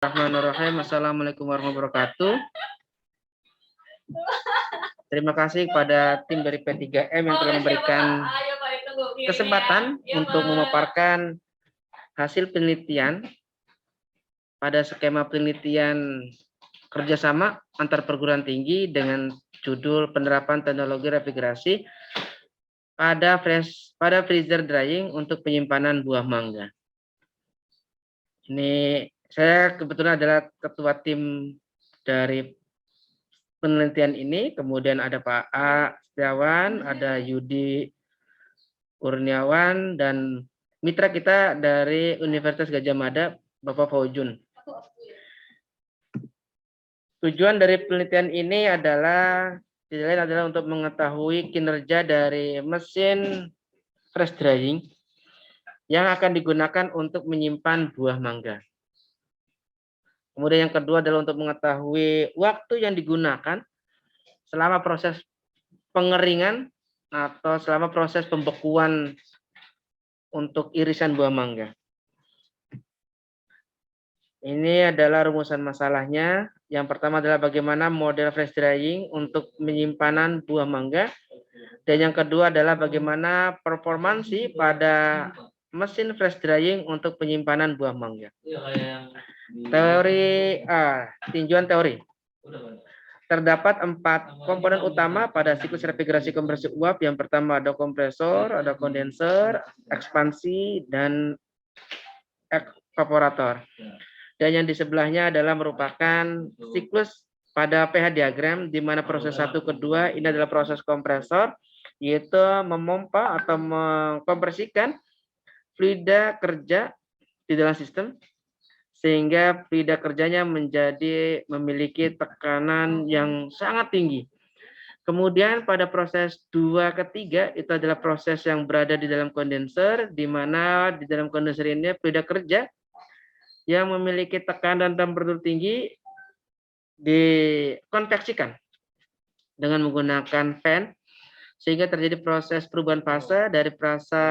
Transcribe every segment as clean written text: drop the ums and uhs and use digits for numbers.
Bismillahirrahmanirrahim. Assalamualaikum warahmatullahi wabarakatuh. Terima kasih kepada tim dari P3M yang telah memberikan kesempatan untuk memaparkan hasil penelitian pada skema penelitian kerjasama antar perguruan tinggi dengan judul penerapan teknologi refrigerasi pada freezer drying untuk penyimpanan buah mangga. Ini saya kebetulan adalah ketua tim dari penelitian ini, kemudian ada Pak A. Setiawan, ada Yudi Kurniawan, dan mitra kita dari Universitas Gadjah Mada, Bapak Faujun. Tujuan dari penelitian ini adalah tidak lain adalah untuk mengetahui kinerja dari mesin fresh drying yang akan digunakan untuk menyimpan buah mangga. Kemudian yang kedua adalah untuk mengetahui waktu yang digunakan selama proses pengeringan atau selama proses pembekuan untuk irisan buah mangga. Ini adalah rumusan masalahnya. Yang pertama adalah bagaimana model fresh drying untuk penyimpanan buah mangga. Dan yang kedua adalah bagaimana performansi pada mesin fresh drying untuk penyimpanan buah mangga. Teori tinjauan teori. Terdapat 4 komponen utama pada siklus refrigerasi kompresi uap. Yang pertama ada kompresor, ada kondenser, ekspansi, dan evaporator. Dan yang di sebelahnya adalah merupakan siklus pada pH diagram, di mana proses 1 ke 2 ini adalah proses kompresor, yaitu memompa atau mengkompresikan fluida kerja di dalam sistem, sehingga fluida kerjanya memiliki tekanan yang sangat tinggi. Kemudian pada proses 2 ke 3 itu adalah proses yang berada di dalam kondenser, di mana di dalam kondenser ini fluida kerja yang memiliki tekanan dan temperatur tinggi dikonveksikan dengan menggunakan fan, sehingga terjadi proses perubahan fase dari fase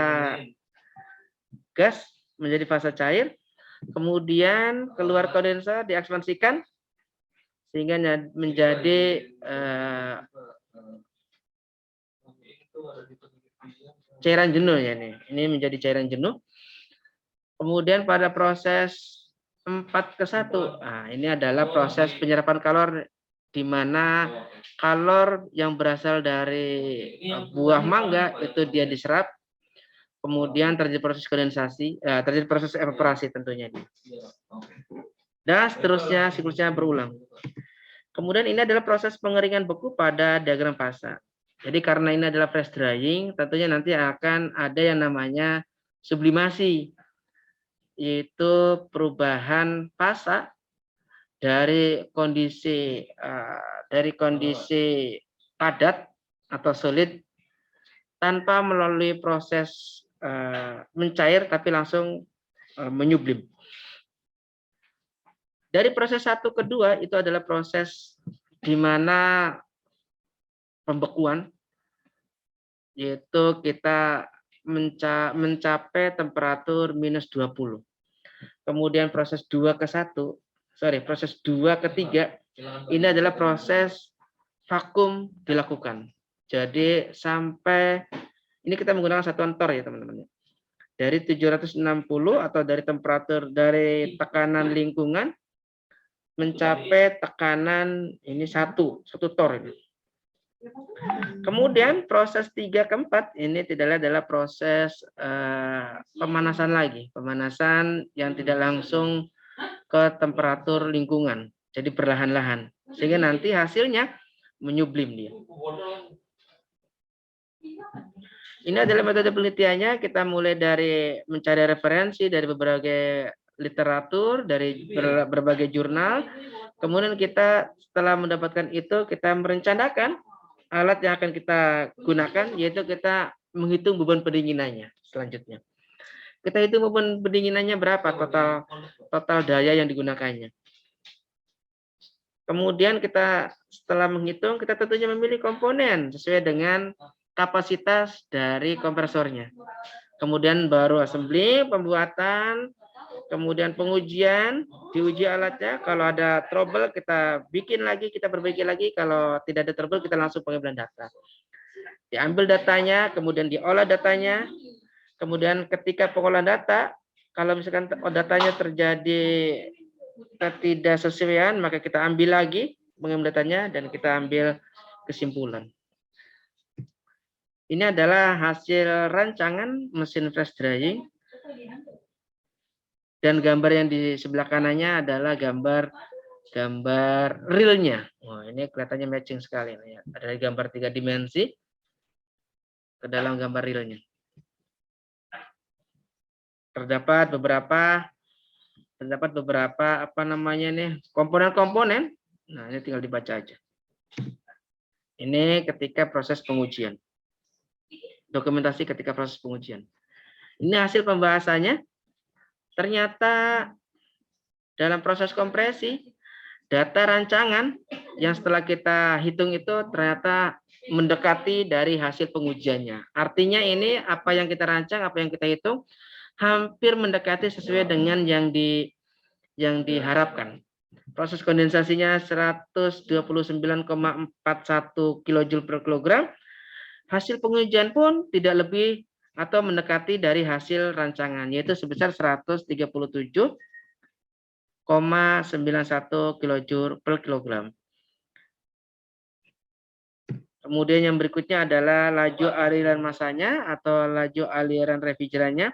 gas menjadi fase cair. Kemudian keluar kondenser diekspansikan sehingga menjadi cairan jenuh ya nih. Ini menjadi cairan jenuh. Kemudian pada proses 4 ke 1, ini adalah proses penyerapan kalor, di mana kalor yang berasal dari buah mangga itu dia diserap, kemudian terjadi proses kondensasi, terjadi proses evaporasi tentunya. Dan seterusnya siklusnya berulang. Kemudian ini adalah proses pengeringan beku pada diagram fase. Jadi karena ini adalah fresh drying, tentunya nanti akan ada yang namanya sublimasi, yaitu perubahan fase dari kondisi padat atau solid tanpa melalui proses mencair, tapi langsung menyublim. Dari proses 1 ke 2 itu adalah proses di mana pembekuan, yaitu kita mencapai temperatur minus 20. Kemudian proses 2 ke 3 ini adalah proses vakum dilakukan. Jadi sampai ini kita menggunakan satuan torr ya teman-teman. Dari 760 atau dari temperatur dari tekanan lingkungan mencapai tekanan ini 1 torr ini. Kemudian proses 3 ke 4 ini tidak adalah proses pemanasan lagi, pemanasan yang tidak langsung ke temperatur lingkungan, jadi perlahan-lahan, sehingga nanti hasilnya menyublim dia. Ini adalah metode penelitiannya. Kita mulai dari mencari referensi dari berbagai literatur, dari berbagai jurnal. Kemudian kita setelah mendapatkan itu, kita merencanakan alat yang akan kita gunakan, yaitu kita menghitung beban pendinginannya selanjutnya. Kita hitung beban pendinginannya berapa, total daya yang digunakannya. Kemudian kita setelah menghitung, kita tentunya memilih komponen sesuai dengan kapasitas dari kompresornya. Kemudian baru assembly, pembuatan, kemudian pengujian, diuji alatnya, kalau ada trouble kita bikin lagi, kita perbaiki lagi, kalau tidak ada trouble kita langsung pengambilan data. Diambil datanya, kemudian diolah datanya, kemudian ketika pengolahan data, kalau misalkan datanya terjadi ketidaksesuaian, maka kita ambil lagi mengambil datanya dan kita ambil kesimpulan. Ini adalah hasil rancangan mesin flash drying. Dan gambar yang di sebelah kanannya adalah gambar realnya. Wah, ini kelihatannya matching sekali. Ya. Ada gambar 3 dimensi ke dalam gambar realnya. Terdapat beberapa apa namanya nih komponen-komponen. Nah, ini tinggal dibaca aja. Ini ketika proses pengujian. Dokumentasi ketika proses pengujian. Ini hasil pembahasannya. Ternyata dalam proses kompresi, data rancangan yang setelah kita hitung itu ternyata mendekati dari hasil pengujiannya. Artinya ini apa yang kita rancang, apa yang kita hitung, hampir mendekati sesuai dengan yang diharapkan. Proses kondensasinya 129,41 kJ per kilogram. Hasil pengujian pun tidak lebih atau mendekati dari hasil rancangan, yaitu sebesar 137,91 kJ per kilogram. Kemudian yang berikutnya adalah laju aliran masanya atau laju aliran refrigerannya.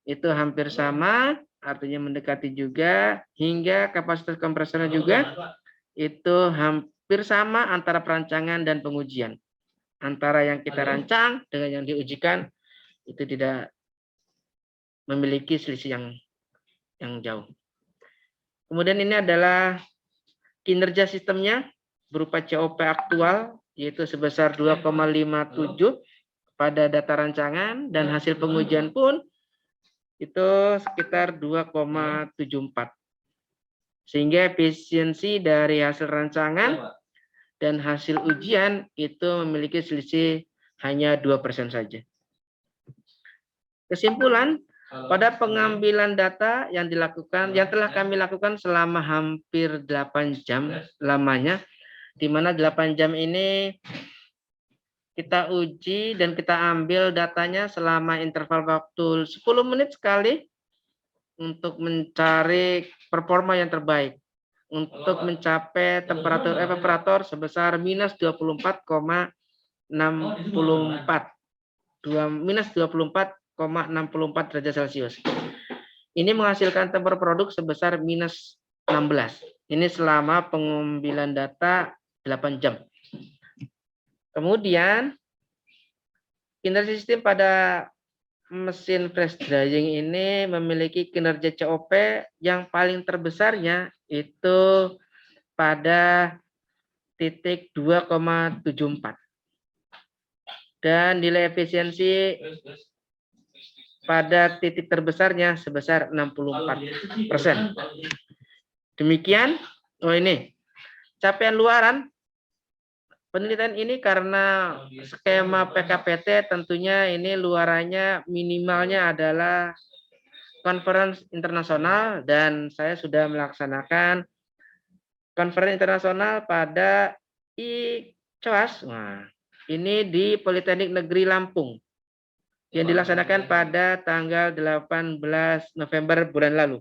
Itu hampir sama, artinya mendekati juga, hingga kapasitas kompresornya juga itu hampir sama antara perancangan dan pengujian. Antara yang kita rancang dengan yang diujikan itu tidak memiliki selisih yang jauh. Kemudian ini adalah kinerja sistemnya berupa COP aktual, yaitu sebesar 2,57 pada data rancangan, dan hasil pengujian pun itu sekitar 2,74. Sehingga efisiensi dari hasil rancangan dan hasil ujian itu memiliki selisih hanya 2% saja. Kesimpulan, pada pengambilan data yang telah kami lakukan selama hampir 8 jam lamanya, di mana 8 jam ini kita uji dan kita ambil datanya selama interval waktu 10 menit sekali untuk mencari performa yang terbaik. Untuk mencapai temperatur evaporator sebesar minus 24,64 derajat Celcius. Ini menghasilkan temperatur produk sebesar minus 16. Ini selama pengambilan data 8 jam. Kemudian kinerja sistem pada mesin flash drying ini memiliki kinerja COP yang paling terbesarnya itu pada titik 2,74. Dan nilai efisiensi pada titik terbesarnya sebesar 64%. Demikian, ini capaian luaran penelitian ini karena skema PKPT tentunya ini luarannya minimalnya adalah conference internasional, dan saya sudah melaksanakan conference internasional pada ICOAS. Nah, ini di Politeknik Negeri Lampung yang dilaksanakan pada tanggal 18 November bulan lalu.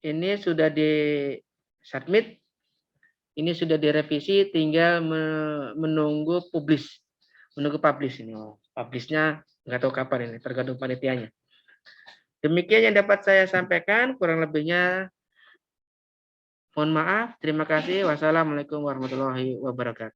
Ini sudah di-submit, ini sudah direvisi, tinggal menunggu publish. Menunggu publish ini. Publishnya nggak tahu kapan ini, tergantung panitianya. Demikian yang dapat saya sampaikan, kurang lebihnya mohon maaf. Terima kasih. Wassalamualaikum warahmatullahi wabarakatuh.